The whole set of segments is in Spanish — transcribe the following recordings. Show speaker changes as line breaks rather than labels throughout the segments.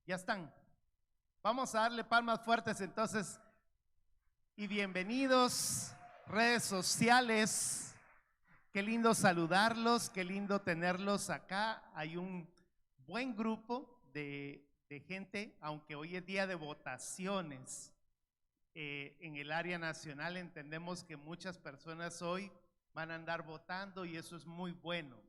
Ya están. Vamos a darle palmas fuertes entonces y bienvenidos, redes sociales. Qué lindo saludarlos, qué lindo tenerlos acá. Hay un buen grupo de gente, aunque hoy es día de votaciones en el área nacional. Entendemos que muchas personas hoy van a andar votando y eso es muy bueno.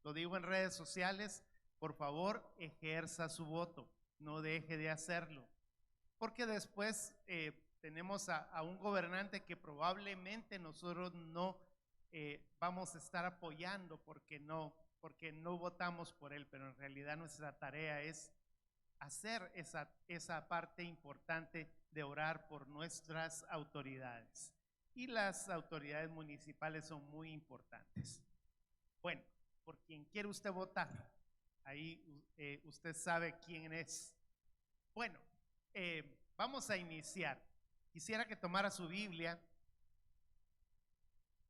Lo digo en redes sociales, por favor, ejerza su voto, no deje de hacerlo, porque después tenemos a un gobernante que probablemente nosotros no vamos a estar apoyando porque no votamos por él, pero en realidad nuestra tarea es hacer esa parte importante de orar por nuestras autoridades. Y las autoridades municipales son muy importantes. Bueno, por quien quiere usted votar, ahí usted sabe quién es. Bueno, vamos a iniciar. Quisiera que tomara su Biblia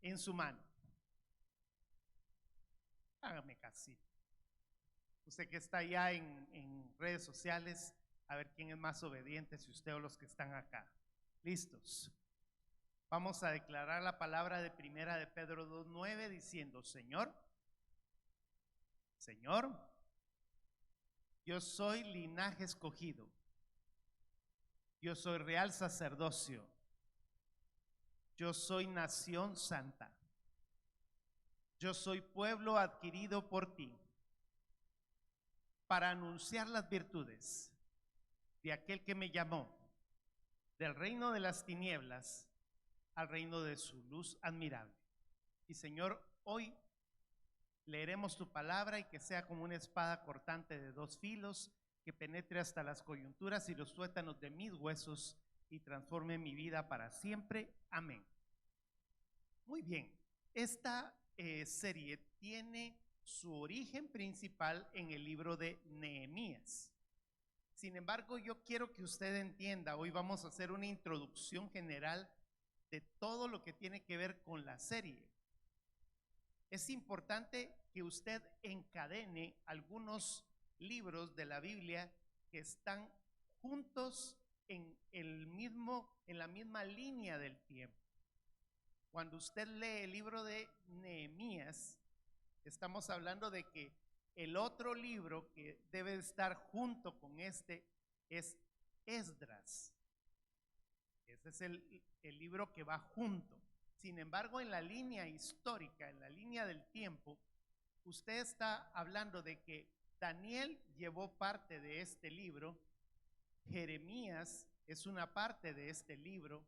en su mano. Hágame casito. Usted que está ya en redes sociales, a ver quién es más obediente, si usted o los que están acá. ¿Listos? Vamos a declarar la palabra de primera de Pedro 2:9 diciendo: Señor, yo soy linaje escogido, yo soy real sacerdocio, yo soy nación santa, yo soy pueblo adquirido por ti, para anunciar las virtudes de aquel que me llamó del reino de las tinieblas al reino de su luz admirable. Y Señor, hoy leeremos tu palabra y que sea como una espada cortante de dos filos, que penetre hasta las coyunturas y los tuétanos de mis huesos y transforme mi vida para siempre. Amén. Muy bien, esta serie tiene su origen principal en el libro de Nehemías. Sin embargo, yo quiero que usted entienda, hoy vamos a hacer una introducción general de todo lo que tiene que ver con la serie. Es importante que usted encadene algunos libros de la Biblia que están juntos en la misma línea del tiempo. Cuando usted lee el libro de Nehemías, estamos hablando de que el otro libro que debe estar junto con este es Esdras. Ese es el libro que va junto. Sin embargo, en la línea histórica, en la línea del tiempo, usted está hablando de que Daniel llevó parte de este libro, Jeremías es una parte de este libro,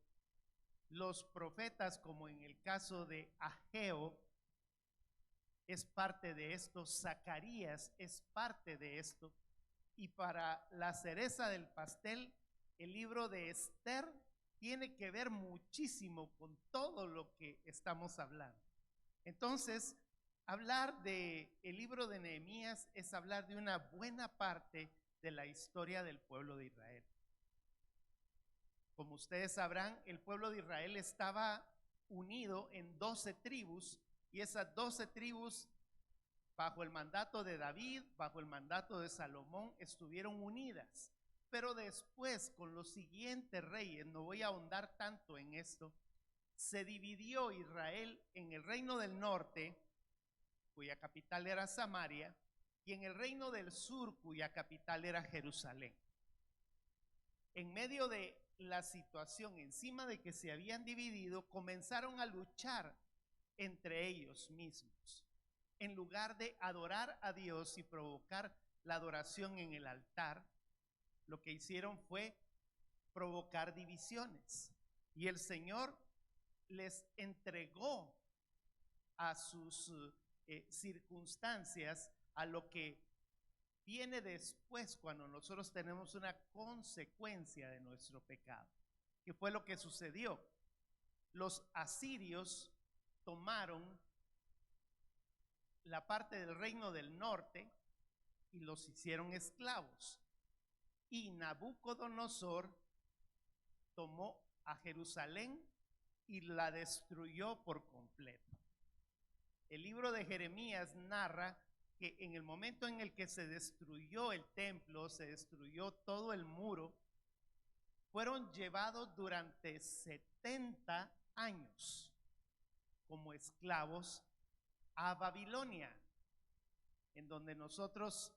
los profetas, como en el caso de Ageo, es parte de esto, Zacarías es parte de esto, y para la cereza del pastel, el libro de Esther tiene que ver muchísimo con todo lo que estamos hablando. Entonces, hablar de el libro de Nehemías es hablar de una buena parte de la historia del pueblo de Israel. Como ustedes sabrán, el pueblo de Israel estaba unido en 12 tribus, y esas 12 tribus, bajo el mandato de David, bajo el mandato de Salomón, estuvieron unidas. Pero después, con los siguientes reyes, no voy a ahondar tanto en esto, se dividió Israel en el reino del norte, cuya capital era Samaria, y en el reino del sur, cuya capital era Jerusalén. En medio de la situación, encima de que se habían dividido, comenzaron a luchar entre ellos mismos. En lugar de adorar a Dios y provocar la adoración en el altar, lo que hicieron fue provocar divisiones. Y el Señor les entregó a sus circunstancias, a lo que viene después cuando nosotros tenemos una consecuencia de nuestro pecado. ¿Qué fue lo que sucedió? Los asirios tomaron la parte del reino del norte y los hicieron esclavos. Y Nabucodonosor tomó a Jerusalén y la destruyó por completo. El libro de Jeremías narra que en el momento en el que se destruyó el templo, se destruyó todo el muro, fueron llevados durante 70 años como esclavos a Babilonia, en donde nosotros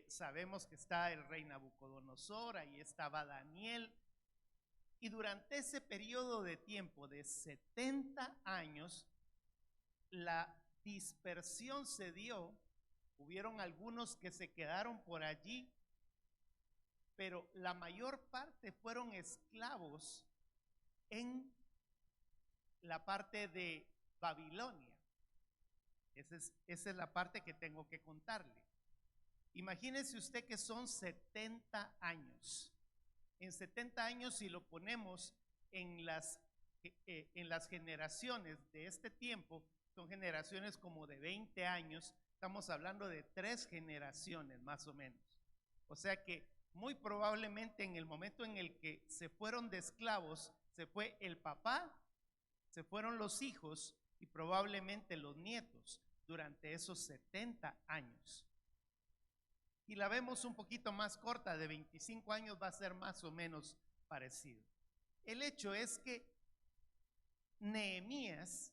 sabemos que está el rey Nabucodonosor, ahí estaba Daniel, y durante ese periodo de tiempo de 70 años, la dispersión se dio. Hubieron algunos que se quedaron por allí, pero la mayor parte fueron esclavos en la parte de Babilonia. Esa es la parte que tengo que contarle. Imagínese usted que son 70 años. En 70 años, si lo ponemos en las generaciones de este tiempo, son generaciones como de 20 años, estamos hablando de 3 generaciones más o menos. O sea que muy probablemente en el momento en el que se fueron de esclavos, se fue el papá, se fueron los hijos y probablemente los nietos durante esos 70 años. Y la vemos un poquito más corta, de 25 años, va a ser más o menos parecido. El hecho es que Nehemías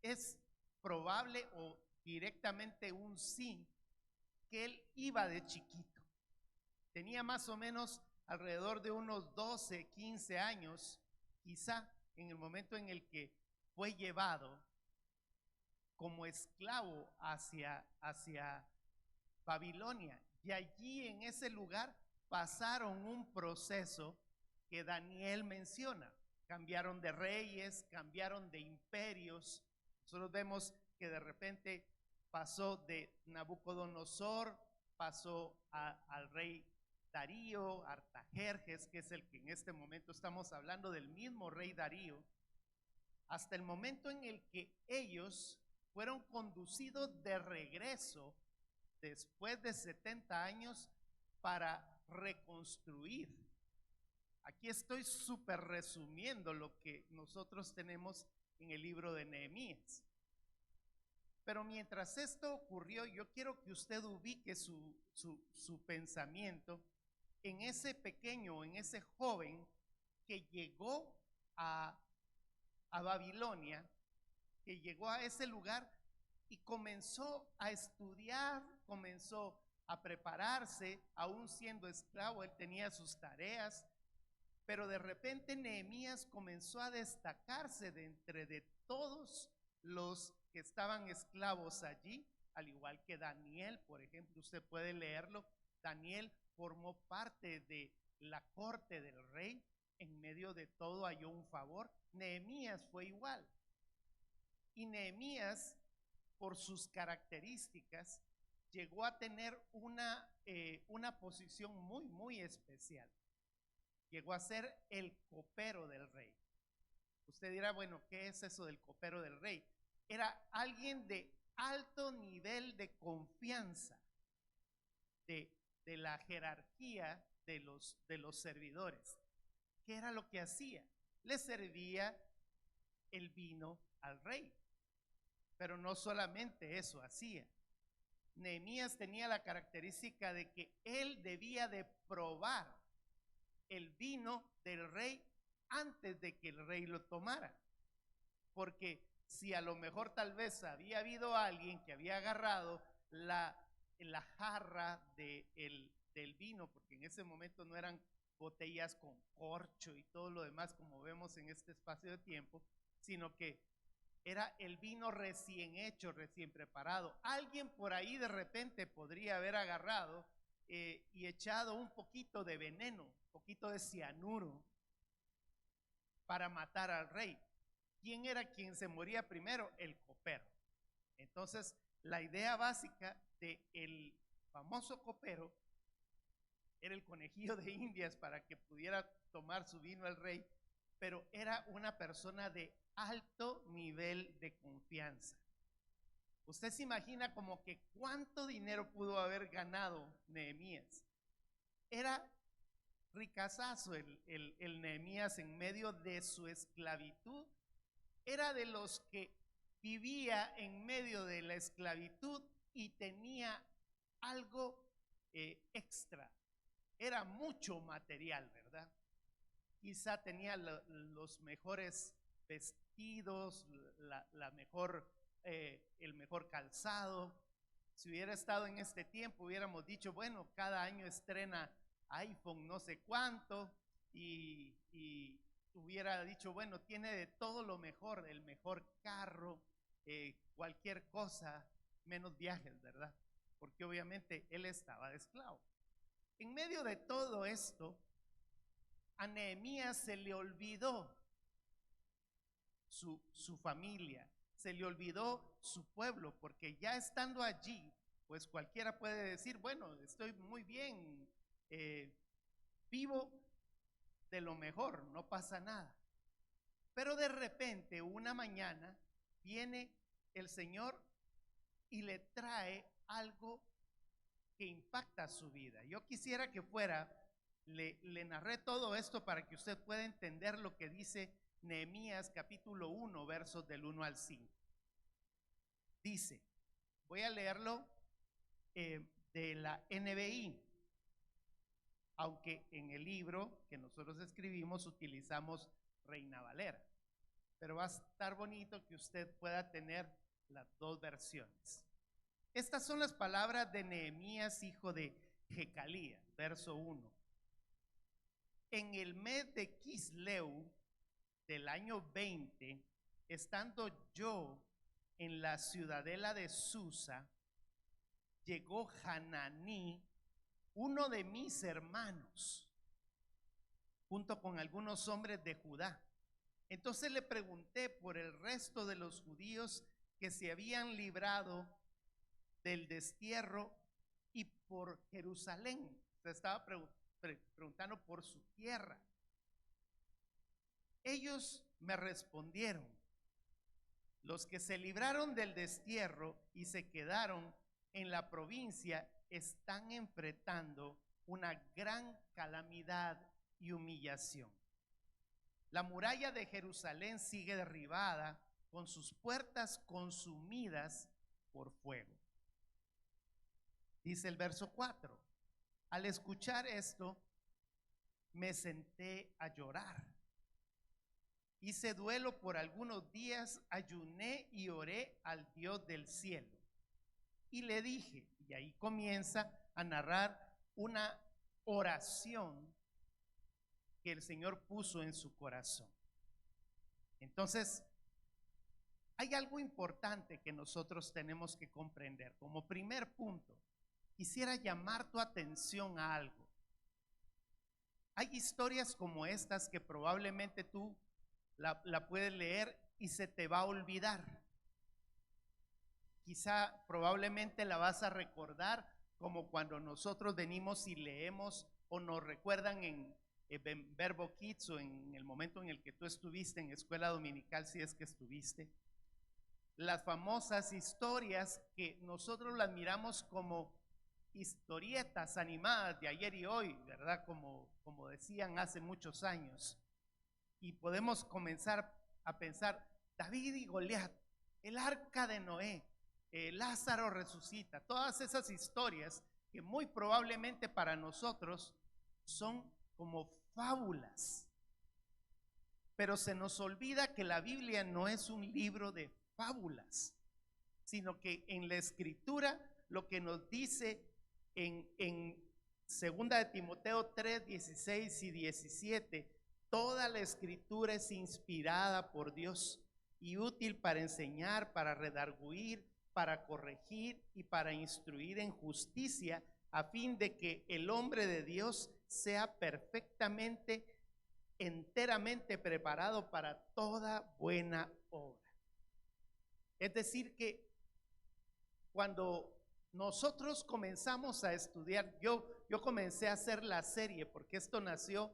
es probable o directamente un sí, que él iba de chiquito. Tenía más o menos alrededor de unos 12, 15 años, quizá en el momento en el que fue llevado como esclavo hacia Babilonia. Y allí en ese lugar pasaron un proceso que Daniel menciona. Cambiaron de reyes, cambiaron de imperios. Nosotros vemos que de repente pasó de Nabucodonosor, pasó al rey Darío, Artajerjes, que es el que en este momento estamos hablando del mismo rey Darío, hasta el momento en el que ellos fueron conducidos de regreso después de 70 años para reconstruir. Aquí estoy súper resumiendo lo que nosotros tenemos en el libro de Nehemías. Pero mientras esto ocurrió, yo quiero que usted ubique su pensamiento en ese pequeño, en ese joven que llegó a Babilonia, que llegó a ese lugar y comenzó a estudiar, comenzó a prepararse, aún siendo esclavo, él tenía sus tareas, pero de repente Nehemías comenzó a destacarse de entre de todos los que estaban esclavos allí, al igual que Daniel, por ejemplo, usted puede leerlo. Daniel formó parte de la corte del rey, en medio de todo halló un favor. Nehemías fue igual. Y Nehemías, por sus características, llegó a tener una posición muy, muy especial. Llegó a ser el copero del rey. Usted dirá, bueno, ¿qué es eso del copero del rey? Era alguien de alto nivel de confianza de la jerarquía de los servidores. ¿Qué era lo que hacía? Le servía el vino al rey. Pero no solamente eso hacía. Nehemías tenía la característica de que él debía de probar el vino del rey antes de que el rey lo tomara. Porque si a lo mejor tal vez había habido alguien que había agarrado la jarra del vino, porque en ese momento no eran botellas con corcho y todo lo demás como vemos en este espacio de tiempo, sino que era el vino recién hecho, recién preparado. Alguien por ahí de repente podría haber agarrado y echado un poquito de veneno, un poquito de cianuro para matar al rey. ¿Quién era quien se moría primero? El copero. Entonces, la idea básica del famoso copero era el conejillo de Indias para que pudiera tomar su vino el rey, pero era una persona de alto nivel de confianza. Usted se imagina como que cuánto dinero pudo haber ganado Nehemías. Era ricazazo el Nehemías en medio de su esclavitud. Era de los que vivía en medio de la esclavitud y tenía algo extra. Era mucho material, ¿verdad? Quizá tenía los mejores vestidos, el mejor calzado. Si hubiera estado en este tiempo, hubiéramos dicho, bueno, cada año estrena iPhone no sé cuánto, y hubiera dicho, bueno, tiene de todo lo mejor, el mejor carro, cualquier cosa, menos viajes, ¿verdad? Porque obviamente él estaba de esclavo. En medio de todo esto, a Nehemías se le olvidó su familia, se le olvidó su pueblo, porque ya estando allí, pues cualquiera puede decir, bueno, estoy muy bien, vivo de lo mejor, no pasa nada. Pero de repente, una mañana, viene el Señor y le trae algo que impacta su vida. Yo quisiera que fuera, le narré todo esto para que usted pueda entender lo que dice Nehemías capítulo 1, versos del 1 al 5. Dice, voy a leerlo de la NBI, aunque en el libro que nosotros escribimos utilizamos Reina Valera, pero va a estar bonito que usted pueda tener las dos versiones. Estas son las palabras de Nehemías, hijo de Jecalía, verso 1. En el mes de Quisleu del año 20, estando yo en la ciudadela de Susa, llegó Hananí, uno de mis hermanos, junto con algunos hombres de Judá. Entonces le pregunté por el resto de los judíos que se habían librado del destierro y por Jerusalén. Se estaba preguntando por su tierra. Ellos me respondieron: los que se libraron del destierro y se quedaron en la provincia están enfrentando una gran calamidad y humillación. La muralla de Jerusalén sigue derribada, con sus puertas consumidas por fuego. Dice el verso 4, al escuchar esto, me senté a llorar. Hice duelo por algunos días, ayuné y oré al Dios del cielo. Y le dije, y ahí comienza a narrar una oración que el Señor puso en su corazón. Entonces, hay algo importante que nosotros tenemos que comprender. Como primer punto, quisiera llamar tu atención a algo. Hay historias como estas que probablemente tú la puedes leer y se te va a olvidar. Quizá probablemente la vas a recordar como cuando nosotros venimos y leemos o nos recuerdan en Verbo Kids o en el momento en el que tú estuviste en escuela dominical, si es que estuviste. Las famosas historias que nosotros las miramos como historietas animadas de ayer y hoy, ¿verdad? Como decían hace muchos años. Y podemos comenzar a pensar, David y Goliat, el arca de Noé, Lázaro resucita, todas esas historias que muy probablemente para nosotros son como fábulas. Pero se nos olvida que la Biblia no es un libro de fábulas, sino que en la Escritura lo que nos dice en 2 de Timoteo 3, 16 y 17, toda la Escritura es inspirada por Dios y útil para enseñar, para redarguir, para corregir y para instruir en justicia, a fin de que el hombre de Dios sea perfectamente, enteramente preparado para toda buena obra. Es decir que cuando nosotros comenzamos a estudiar, yo comencé a hacer la serie porque esto nació,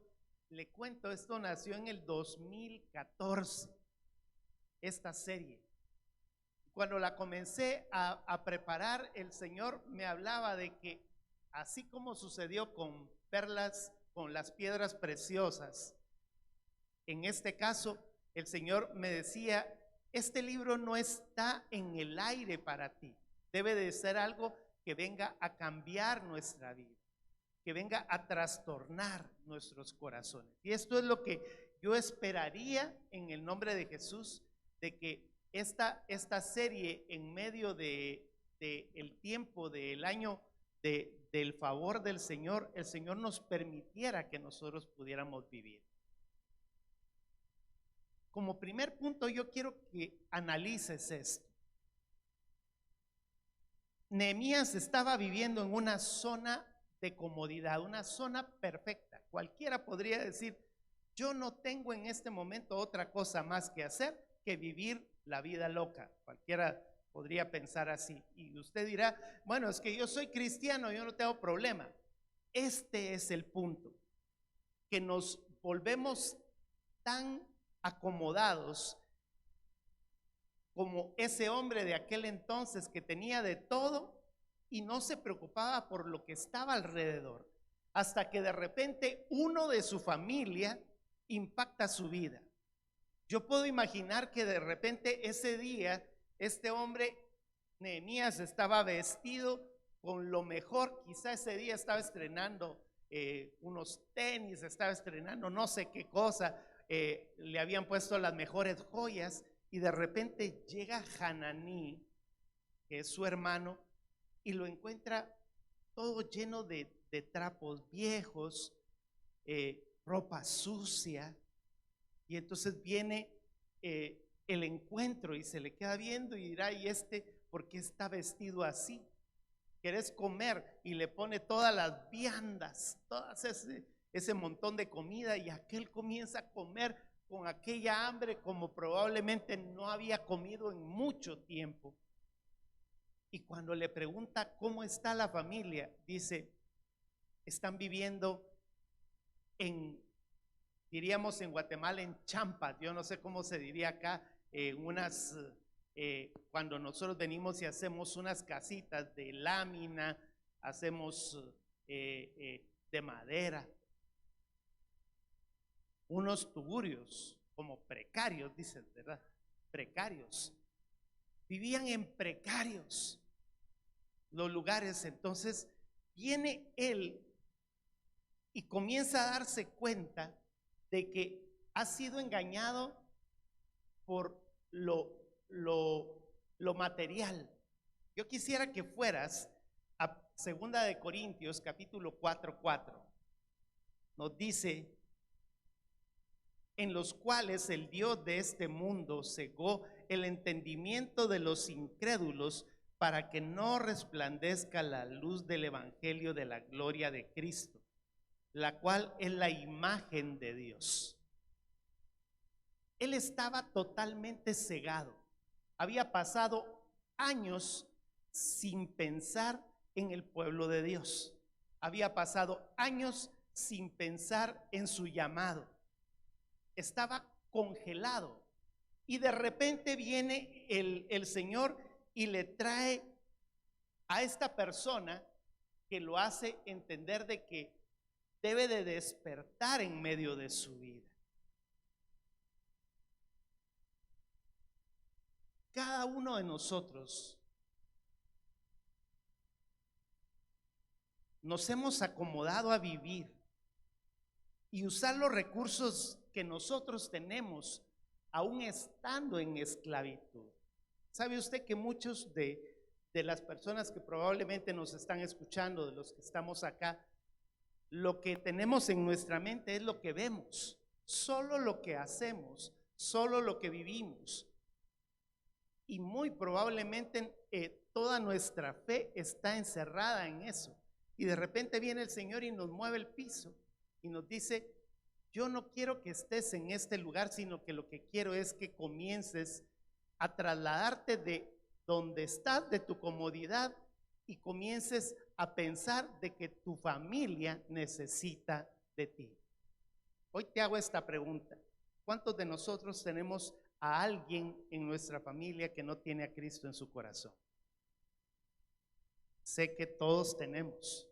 le cuento, esto nació en el 2014, esta serie. Cuando la comencé a preparar, el Señor me hablaba de que así como sucedió con perlas, con las piedras preciosas, en este caso el Señor me decía, este libro no está en el aire para ti, Debe de ser algo que venga a cambiar nuestra vida, que venga a trastornar nuestros corazones. Y esto es lo que yo esperaría en el nombre de Jesús, de que esta serie en medio de el tiempo del año del favor del Señor, el Señor nos permitiera que nosotros pudiéramos vivir. Como primer punto, yo quiero que analices esto. Nehemías estaba viviendo en una zona de comodidad, una zona perfecta. Cualquiera podría decir, yo no tengo en este momento otra cosa más que hacer que vivir la vida loca. Cualquiera podría pensar así. Y usted dirá, bueno, es que yo soy cristiano, yo no tengo problema. Este es el punto, que nos volvemos tan acomodados como ese hombre de aquel entonces que tenía de todo y no se preocupaba por lo que estaba alrededor, hasta que de repente uno de su familia impacta su vida. Yo puedo imaginar que de repente ese día este hombre, Nehemías, estaba vestido con lo mejor. Quizá ese día estaba estrenando unos tenis, estaba estrenando no sé qué cosa, le habían puesto las mejores joyas, y de repente llega Hananí, que es su hermano, y lo encuentra todo lleno de trapos viejos, ropa sucia. Y entonces viene el encuentro y se le queda viendo y dirá, ¿y por qué está vestido así? ¿Querés comer? Y le pone todas las viandas, todas ese montón de comida, y aquel comienza a comer con aquella hambre como probablemente no había comido en mucho tiempo. Y cuando le pregunta cómo está la familia, dice, están viviendo diríamos en Guatemala, en champas. Yo no sé cómo se diría acá, cuando nosotros venimos y hacemos unas casitas de lámina, hacemos de madera, unos tugurios como precarios, dicen, ¿verdad? Precarios. Vivían en precarios los lugares. Entonces viene él y comienza a darse cuenta de que ha sido engañado por lo material. Yo quisiera que fueras a 2 de Corintios capítulo 4:4. Nos dice, en los cuales el Dios de este mundo cegó el entendimiento de los incrédulos para que no resplandezca la luz del evangelio de la gloria de Cristo, la cual es la imagen de Dios. Él estaba totalmente cegado. Había pasado años sin pensar en el pueblo de Dios. Había pasado años sin pensar en su llamado. Estaba congelado. Y de repente viene el Señor y le trae a esta persona que lo hace entender de que debe de despertar en medio de su vida. Cada uno de nosotros nos hemos acomodado a vivir y usar los recursos que nosotros tenemos, aún estando en esclavitud. ¿Sabe usted que muchos de las personas que probablemente nos están escuchando, de los que estamos acá, lo que tenemos en nuestra mente es lo que vemos, solo lo que hacemos, solo lo que vivimos? Y muy probablemente toda nuestra fe está encerrada en eso. Y de repente viene el Señor y nos mueve el piso y nos dice, yo no quiero que estés en este lugar, sino que lo que quiero es que comiences a trasladarte de donde estás, de tu comodidad, y comiences a pensar de que tu familia necesita de ti. Hoy te hago esta pregunta: ¿cuántos de nosotros tenemos a alguien en nuestra familia que no tiene a Cristo en su corazón? Sé que todos tenemos,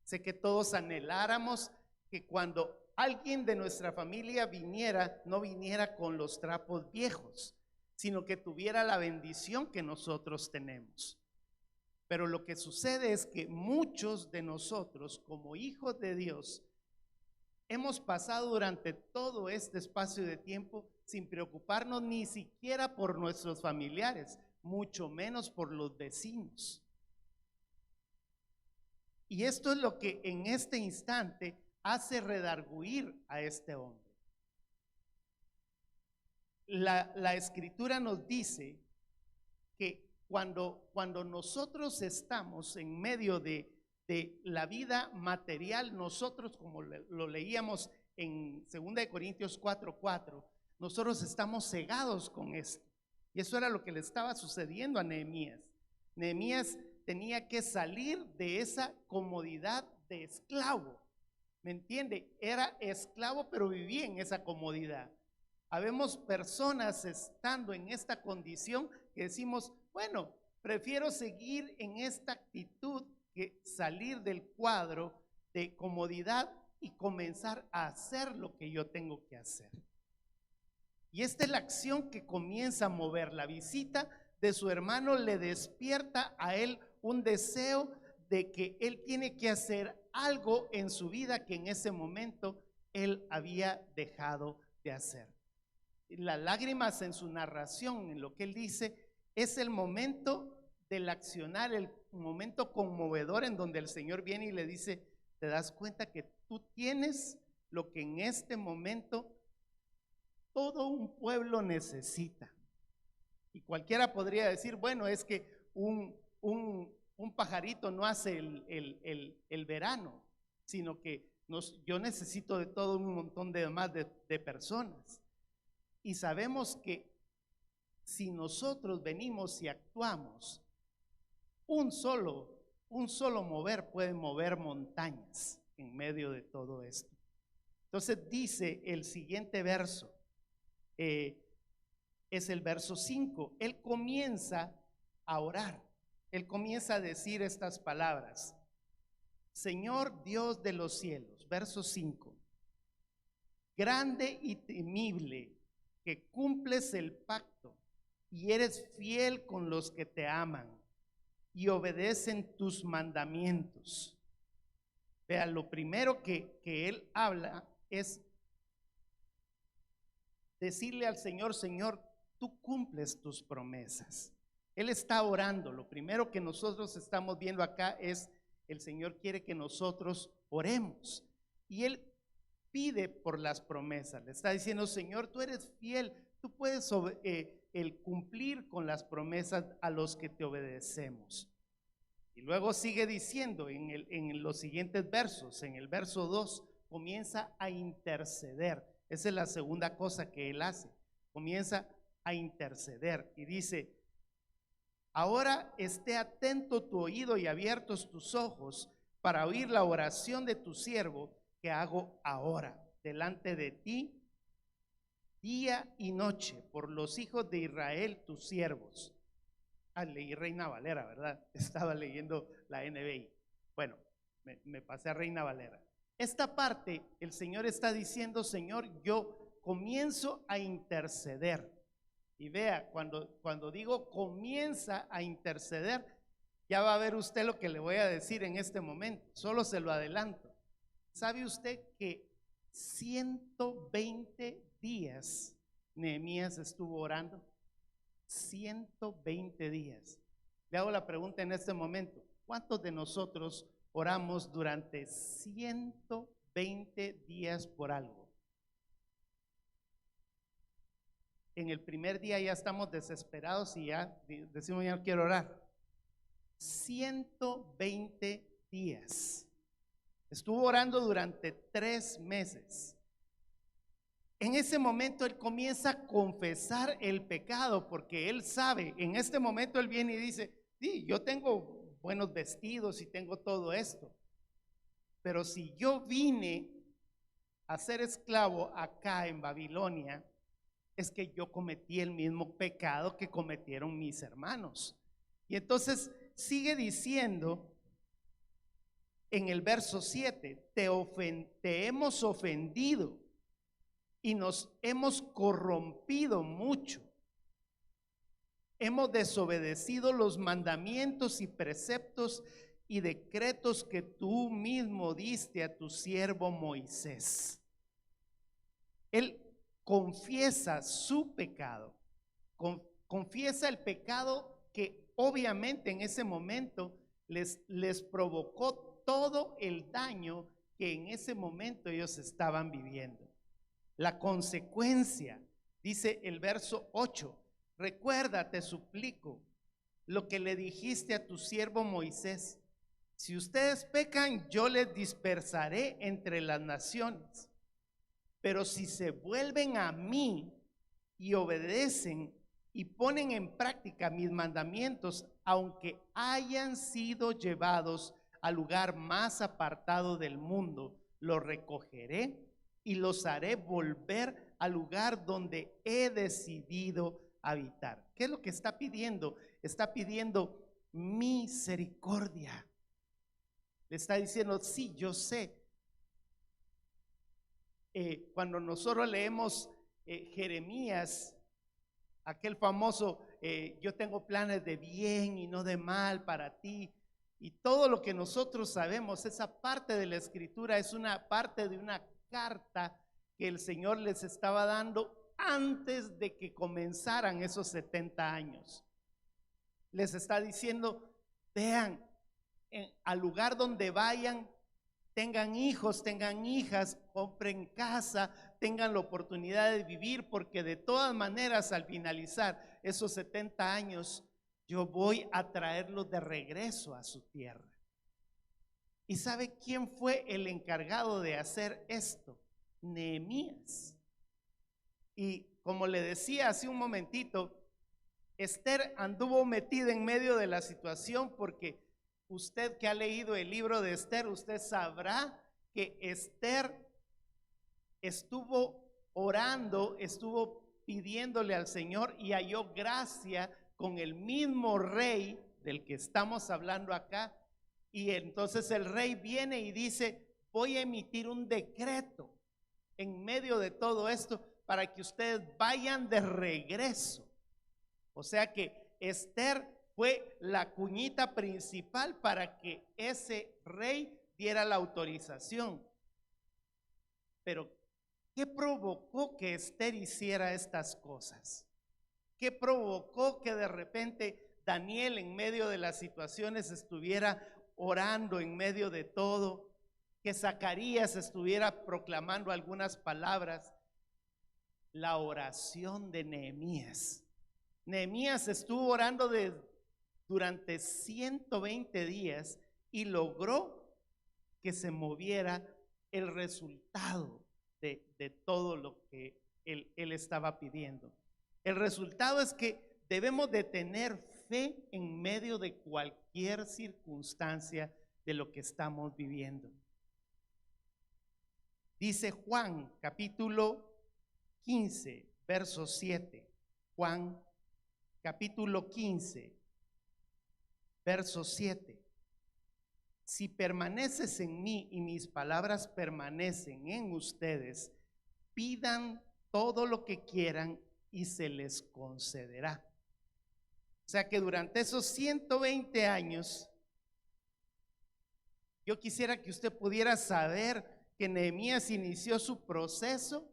sé que todos anheláramos que cuando alguien de nuestra familia viniera, no viniera con los trapos viejos, sino que tuviera la bendición que nosotros tenemos. Pero lo que sucede es que muchos de nosotros, como hijos de Dios, hemos pasado durante todo este espacio de tiempo sin preocuparnos ni siquiera por nuestros familiares, mucho menos por los vecinos. Y esto es lo que en este instante hace redarguir a este hombre. La escritura nos dice que cuando nosotros estamos en medio de la vida material, nosotros, como lo leíamos en 2 Corintios 4:4, nosotros estamos cegados con esto. Y eso era lo que le estaba sucediendo a Nehemías. Nehemías tenía que salir de esa comodidad de esclavo. ¿Me entiende? Era esclavo, pero vivía en esa comodidad. Habemos personas estando en esta condición que decimos, bueno, prefiero seguir en esta actitud que salir del cuadro de comodidad y comenzar a hacer lo que yo tengo que hacer. Y esta es la acción que comienza a mover. La visita de su hermano le despierta a él un deseo de que él tiene que hacer algo en su vida que en ese momento él había dejado de hacer. Las lágrimas en su narración, en lo que él dice, es el momento del accionar, el momento conmovedor en donde el Señor viene y le dice, te das cuenta que tú tienes lo que en este momento todo un pueblo necesita. Y cualquiera podría decir, bueno, es que un pajarito no hace el verano, sino que yo necesito de todo un montón de más de personas. Y sabemos que si nosotros venimos y actuamos, un solo mover puede mover montañas en medio de todo esto. Entonces dice el siguiente verso, es el verso 5. Él comienza a orar, él comienza a decir estas palabras: Señor Dios de los cielos, verso 5, grande y temible, que cumples el pacto y eres fiel con los que te aman y obedecen tus mandamientos. Vea, lo primero que él habla es decirle al Señor, Señor, tú cumples tus promesas. Él está orando. Lo primero que nosotros estamos viendo acá es el Señor quiere que nosotros oremos. Y él pide por las promesas. Le está diciendo, Señor, tú eres fiel, tú puedes el cumplir con las promesas a los que te obedecemos. Y luego sigue diciendo en los siguientes versos, en el verso 2, comienza a interceder. Esa es la segunda cosa que él hace, comienza a interceder y dice, ahora esté atento tu oído y abiertos tus ojos para oír la oración de tu siervo que hago ahora delante de ti día y noche por los hijos de Israel tus siervos. Leí Reina Valera, ¿verdad? Estaba leyendo la NBI. Bueno, me pasé a Reina Valera. Esta parte el Señor está diciendo, Señor, yo comienzo a interceder. Y vea, cuando digo comienza a interceder, ya va a ver usted lo que le voy a decir en este momento. Solo se lo adelanto. ¿Sabe usted que 120 días Nehemías estuvo orando? 120 días. Le hago la pregunta en este momento, ¿cuántos de nosotros oramos durante 120 días por algo? En el primer día ya estamos desesperados y ya decimos, ya no quiero orar. 120 días. Estuvo orando durante 3 meses. En ese momento él comienza a confesar el pecado porque él sabe, en este momento él viene y dice, sí, yo tengo buenos vestidos y tengo todo esto, pero si yo vine a ser esclavo acá en Babilonia, es que yo cometí el mismo pecado que cometieron mis hermanos. Y entonces sigue diciendo en el verso 7, te hemos ofendido y nos hemos corrompido mucho. hemos desobedecido los mandamientos y preceptos y decretos que tú mismo diste a tu siervo Moisés. Él confiesa su pecado, confiesa el pecado que obviamente en ese momento les provocó todo el daño que en ese momento ellos estaban viviendo. La consecuencia, dice el verso 8, recuerda, te suplico, lo que le dijiste a tu siervo Moisés. Si ustedes pecan, yo les dispersaré entre las naciones. Pero si se vuelven a mí y obedecen y ponen en práctica mis mandamientos, aunque hayan sido llevados al lugar más apartado del mundo, los recogeré y los haré volver al lugar donde he decidido habitar. ¿Qué es lo que está pidiendo? Está pidiendo misericordia. Le está diciendo, sí, yo sé. Cuando nosotros leemos Jeremías, aquel famoso, yo tengo planes de bien y no de mal para ti, y todo lo que nosotros sabemos, esa parte de la escritura es una parte de una carta que el Señor les estaba dando antes de que comenzaran esos 70 años. Les está diciendo, vean, al lugar donde vayan, tengan hijos, tengan hijas, compren casa, tengan la oportunidad de vivir, porque de todas maneras al finalizar esos 70 años, yo voy a traerlos de regreso a su tierra. ¿Y sabe quién fue el encargado de hacer esto? Nehemías. Y como le decía hace un momentito, Esther anduvo metida en medio de la situación, porque usted que ha leído el libro de Esther, usted sabrá que Esther estuvo orando, estuvo pidiéndole al Señor y halló gracia con el mismo rey del que estamos hablando acá. Y entonces el rey viene y dice, voy a emitir un decreto en medio de todo esto para que ustedes vayan de regreso. O sea que Esther fue la cuñita principal para que ese rey diera la autorización. Pero ¿qué provocó que Esther hiciera estas cosas? ¿Qué provocó que de repente Daniel en medio de las situaciones estuviera orando en medio de todo? Que Zacarías estuviera proclamando algunas palabras. La oración de Nehemías. Nehemías estuvo orando durante 120 días y logró que se moviera el resultado de todo lo que él estaba pidiendo. El resultado es que debemos de tener fe en medio de cualquier circunstancia de lo que estamos viviendo. Dice Juan capítulo 15, verso 7. Juan capítulo 15, verso 7. Si permaneces en mí y mis palabras permanecen en ustedes, pidan todo lo que quieran y se les concederá. O sea que durante esos 120 años, yo quisiera que usted pudiera saber que Nehemías inició su proceso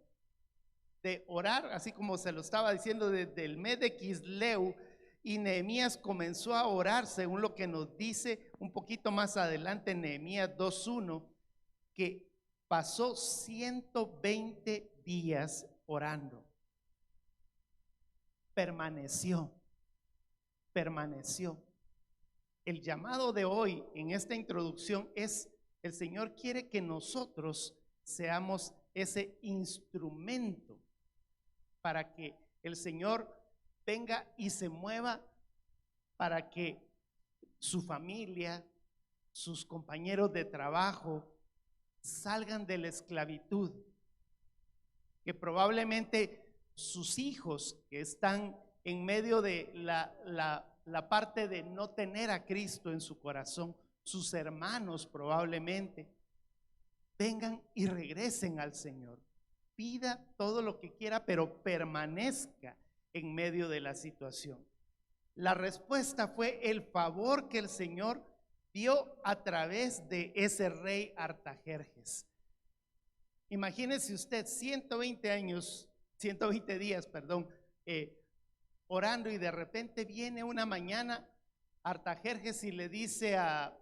de orar, así como se lo estaba diciendo, desde el mes de Quisleu, y Nehemías comenzó a orar según lo que nos dice un poquito más adelante en Nehemías 2:1, que pasó 120 días orando. Permaneció. El llamado de hoy en esta introducción es: el Señor quiere que nosotros seamos ese instrumento para que el Señor venga y se mueva, para que su familia, sus compañeros de trabajo salgan de la esclavitud, que probablemente sus hijos que están en medio de la parte de no tener a Cristo en su corazón, sus hermanos probablemente vengan y regresen al Señor. Pida todo lo que quiera, pero permanezca en medio de la situación. La respuesta fue el favor que el Señor dio a través de ese rey Artajerjes. Imagínese usted 120 días, orando, y de repente viene una mañana Artajerjes y le dice a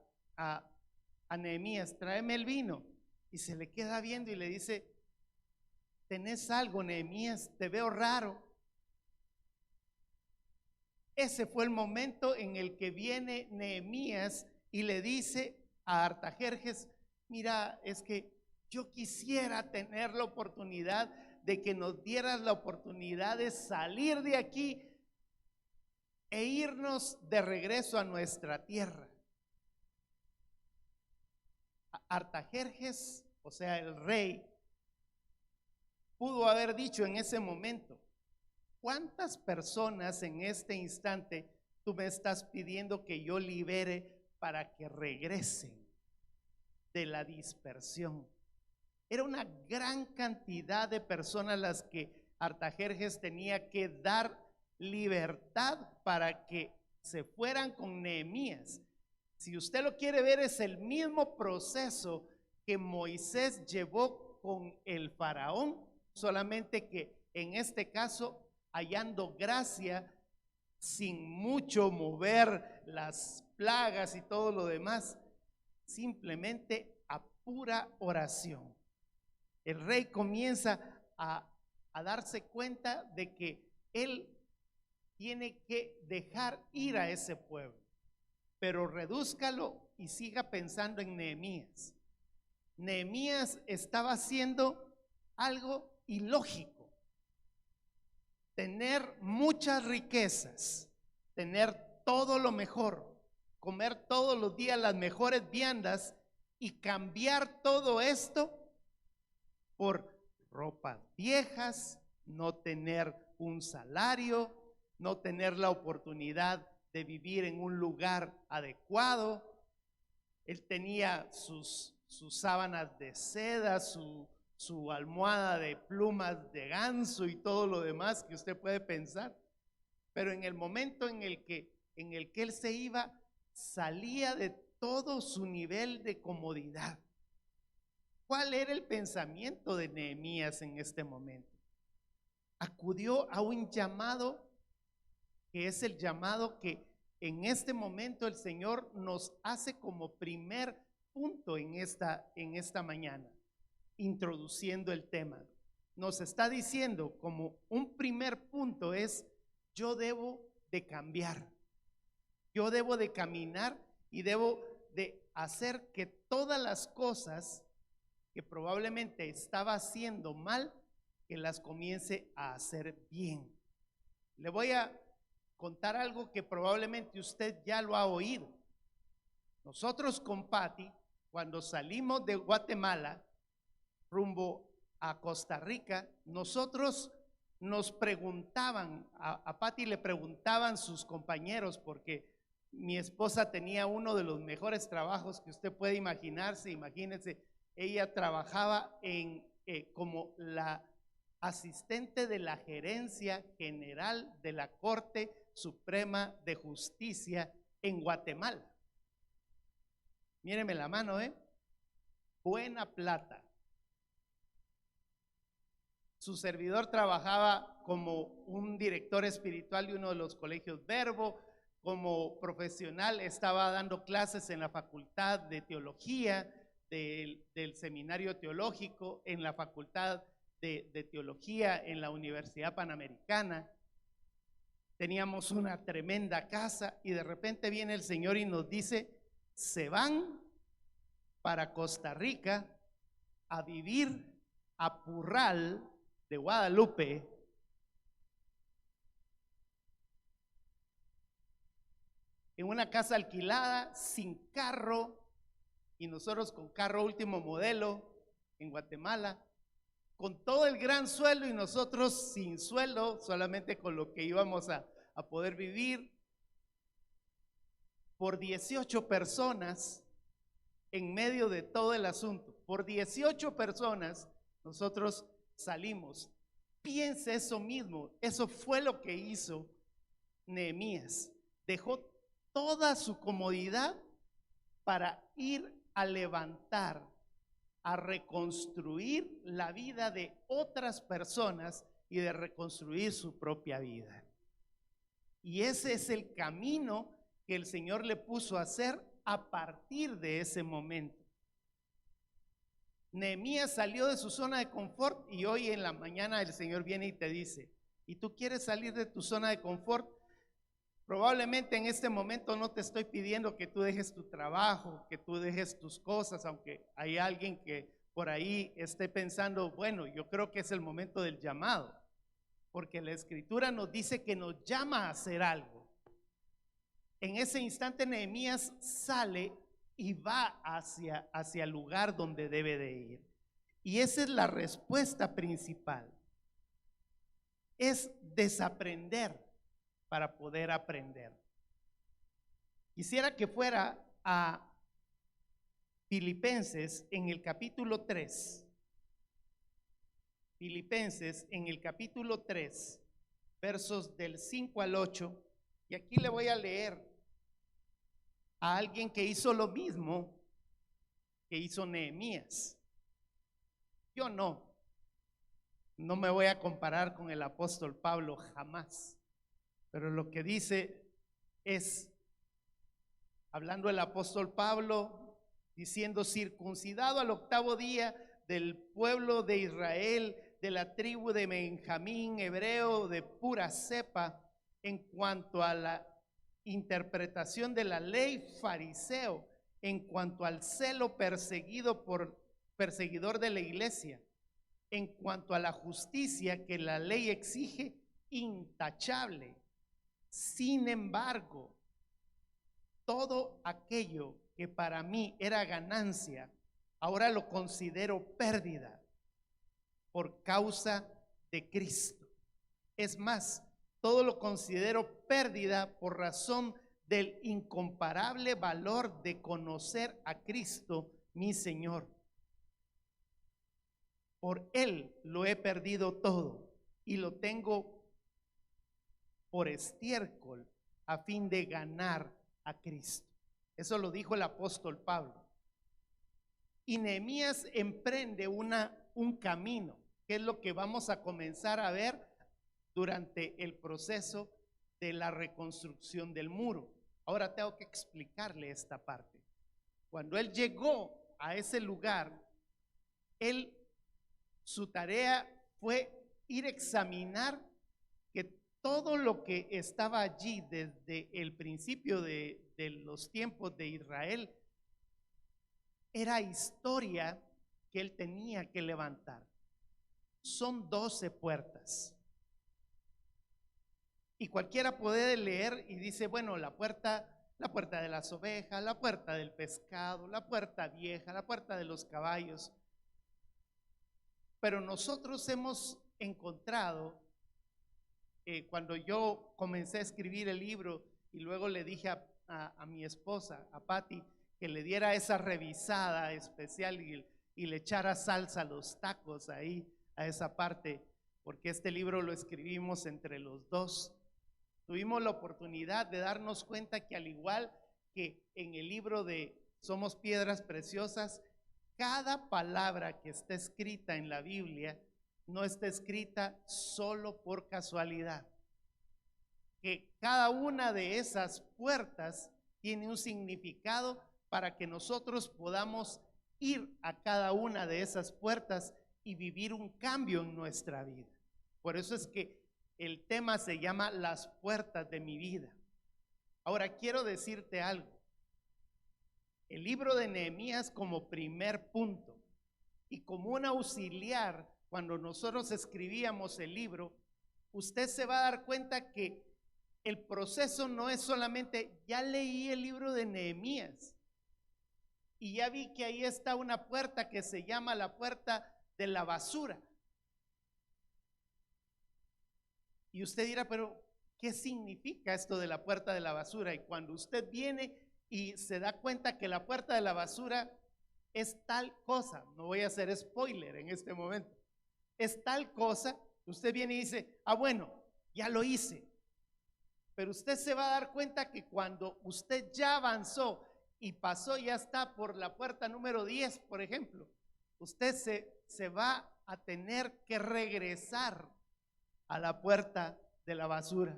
Nehemías: tráeme el vino. Y se le queda viendo y le dice: ¿tenés algo, Nehemías? Te veo raro. Ese fue el momento en el que viene Nehemías y le dice a Artajerjes: mira, es que yo quisiera tener la oportunidad de que nos dieras la oportunidad de salir de aquí e irnos de regreso a nuestra tierra. Artajerjes, o sea, el rey, pudo haber dicho en ese momento: ¿cuántas personas en este instante tú me estás pidiendo que yo libere para que regresen de la dispersión? Era una gran cantidad de personas las que Artajerjes tenía que dar libertad para que se fueran con Nehemías. Si usted lo quiere ver, es el mismo proceso que Moisés llevó con el faraón, solamente que en este caso hallando gracia, sin mucho mover las plagas y todo lo demás, simplemente a pura oración. El rey comienza a darse cuenta de que él tiene que dejar ir a ese pueblo, pero redúzcalo y siga pensando en Nehemías. Nehemías estaba haciendo algo ilógico: tener muchas riquezas, tener todo lo mejor, comer todos los días las mejores viandas y cambiar todo esto por ropas viejas, no tener un salario, no tener la oportunidad de vivir en un lugar adecuado. Él tenía sus sábanas de seda, su almohada de plumas de ganso y todo lo demás que usted puede pensar. Pero en el momento en el que él se iba, salía de todo su nivel de comodidad. ¿Cuál era el pensamiento de Nehemías en este momento? Acudió a un llamado que es el llamado que en este momento el Señor nos hace como primer punto en esta mañana, introduciendo el tema. Nos está diciendo como un primer punto es: yo debo de cambiar, yo debo de caminar y debo de hacer que todas las cosas que probablemente estaba haciendo mal, que las comience a hacer bien. Le voy a contar algo que probablemente usted ya lo ha oído. Nosotros con Patti, cuando salimos de Guatemala rumbo a Costa Rica, nosotros nos preguntaban, a Patti le preguntaban sus compañeros, porque mi esposa tenía uno de los mejores trabajos que usted puede imaginarse. Imagínense, ella trabajaba como la asistente de la gerencia general de la Corte Suprema de Justicia en Guatemala. Míreme la mano, buena plata. Su servidor trabajaba como un director espiritual de uno de los colegios Verbo. Como profesional estaba dando clases en la Facultad de Teología del Seminario Teológico, en la Facultad de Teología en la Universidad Panamericana. Teníamos una tremenda casa y de repente viene el Señor y nos dice: se van para Costa Rica a vivir a Purral de Guadalupe, en una casa alquilada, sin carro, y nosotros con carro último modelo en Guatemala, con todo el gran sueldo y nosotros sin sueldo, solamente con lo que íbamos a poder vivir, por 18 personas en medio de todo el asunto. Por 18 personas nosotros salimos. Piense eso mismo, eso fue lo que hizo Nehemías. dejó toda su comodidad para ir a levantar, a reconstruir la vida de otras personas y de reconstruir su propia vida. Y ese es el camino que el Señor le puso a hacer a partir de ese momento. Nehemías salió de su zona de confort y hoy en la mañana el Señor viene y te dice, ¿y tú quieres salir de tu zona de confort? Probablemente en este momento no te estoy pidiendo que tú dejes tu trabajo, que tú dejes tus cosas, aunque hay alguien que por ahí esté pensando, bueno, yo creo que es el momento del llamado, porque la Escritura nos dice que nos llama a hacer algo. En ese instante Nehemías sale y va hacia el lugar donde debe de ir. Y esa es la respuesta principal. Es desaprender para poder aprender. Quisiera que fuera a Filipenses en el capítulo 3. Filipenses en el capítulo 3, versos del 5 al 8. Y aquí le voy a leer a alguien que hizo lo mismo que hizo Nehemías. Yo no me voy a comparar con el apóstol Pablo jamás, pero lo que dice es, hablando el apóstol Pablo, diciendo, circuncidado al 8º día del pueblo de Israel, de la tribu de Benjamín, hebreo de pura cepa, en cuanto a la interpretación de la ley, fariseo, en cuanto al celo, perseguidor de la iglesia, en cuanto a la justicia que la ley exige, intachable. Sin embargo, todo aquello que para mí era ganancia, ahora lo considero pérdida por causa de Cristo. Es más, todo lo considero pérdida por razón del incomparable valor de conocer a Cristo, mi Señor. Por Él lo he perdido todo y lo tengo por estiércol a fin de ganar a Cristo. Eso lo dijo el apóstol Pablo. Y Nehemías emprende un camino, que es lo que vamos a comenzar a ver durante el proceso de la reconstrucción del muro. Ahora tengo que explicarle esta parte. Cuando él llegó a ese lugar, su tarea fue ir a examinar que todo lo que estaba allí desde el principio de los tiempos de Israel era historia que él tenía que levantar. Son 12 puertas. Y cualquiera puede leer y dice, bueno, la puerta de las ovejas, la puerta del pescado, la puerta vieja, la puerta de los caballos. Pero nosotros hemos encontrado, cuando yo comencé a escribir el libro y luego le dije a mi esposa, a Patti, que le diera esa revisada especial y le echara salsa a los tacos ahí, a esa parte, porque este libro lo escribimos entre los dos. Tuvimos la oportunidad de darnos cuenta que al igual que en el libro de Somos Piedras Preciosas, cada palabra que está escrita en la Biblia no está escrita solo por casualidad. Que cada una de esas puertas tiene un significado para que nosotros podamos ir a cada una de esas puertas y vivir un cambio en nuestra vida. Por eso es que el tema se llama Las puertas de mi vida. Ahora quiero decirte algo. El libro de Nehemías como primer punto y como un auxiliar, cuando nosotros escribíamos el libro, usted se va a dar cuenta que el proceso no es solamente, ya leí el libro de Nehemías y ya vi que ahí está una puerta que se llama la puerta de la basura. Y usted dirá, pero ¿qué significa esto de la puerta de la basura? Y cuando usted viene y se da cuenta que la puerta de la basura es tal cosa, no voy a hacer spoiler en este momento, es tal cosa, usted viene y dice, bueno, ya lo hice. Pero usted se va a dar cuenta que cuando usted ya avanzó y pasó, ya está por la puerta número 10, por ejemplo, usted se va a tener que regresar a la puerta de la basura.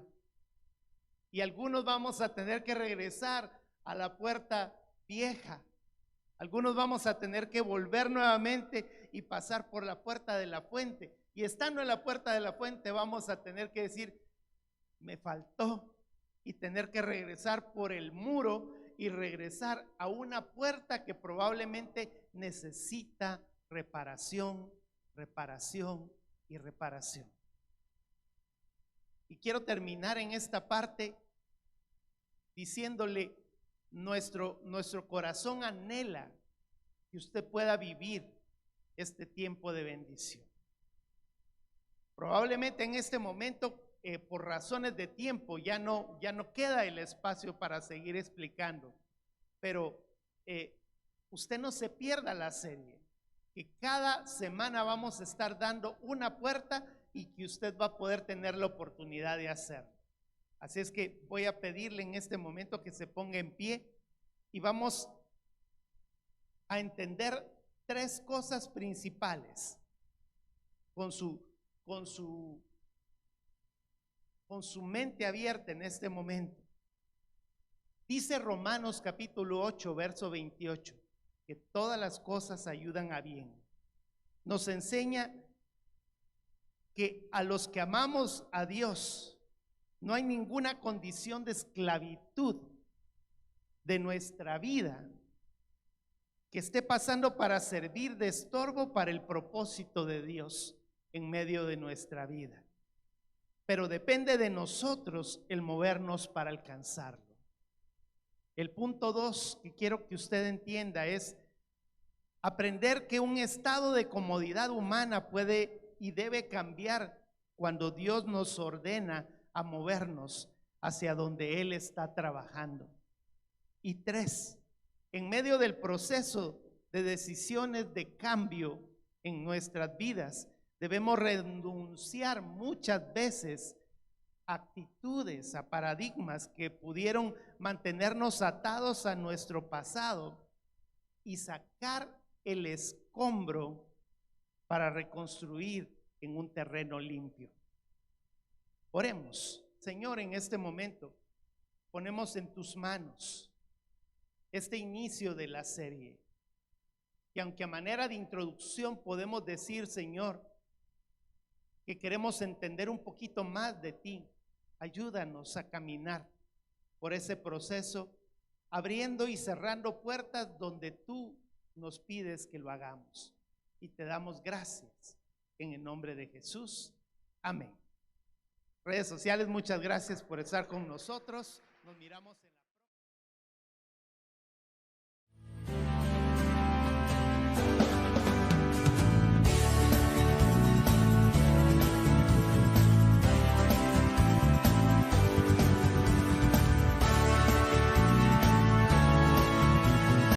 Y algunos vamos a tener que regresar a la puerta vieja. Algunos vamos a tener que volver nuevamente y pasar por la puerta de la fuente. Y estando en la puerta de la fuente vamos a tener que decir, me faltó, y tener que regresar por el muro y regresar a una puerta que probablemente necesita reparación, reparación y reparación. Y quiero terminar en esta parte diciéndole, nuestro corazón anhela que usted pueda vivir este tiempo de bendición. Probablemente en este momento, por razones de tiempo, ya no queda el espacio para seguir explicando, pero usted no se pierda la serie, que cada semana vamos a estar dando una puerta y que usted va a poder tener la oportunidad de hacerlo. Así es que voy a pedirle en este momento que se ponga en pie y vamos a entender 3 cosas principales con su mente abierta en este momento. Dice Romanos capítulo 8, verso 28, que todas las cosas ayudan a bien. Nos enseña que a los que amamos a Dios no hay ninguna condición de esclavitud de nuestra vida que esté pasando para servir de estorbo para el propósito de Dios en medio de nuestra vida. Pero depende de nosotros el movernos para alcanzarlo. El punto 2 que quiero que usted entienda es aprender que un estado de comodidad humana puede y debe cambiar cuando Dios nos ordena a movernos hacia donde Él está trabajando. Y 3, en medio del proceso de decisiones de cambio en nuestras vidas, debemos renunciar muchas veces a actitudes, a paradigmas que pudieron mantenernos atados a nuestro pasado y sacar el escombro para reconstruir en un terreno limpio. Oremos. Señor, en este momento ponemos en tus manos este inicio de la serie, y aunque a manera de introducción podemos decir, Señor, que queremos entender un poquito más de ti, ayúdanos a caminar por ese proceso, abriendo y cerrando puertas donde tú nos pides que lo hagamos. Y te damos gracias en el nombre de Jesús. Amén. Redes sociales, muchas gracias por estar con nosotros. Nos miramos en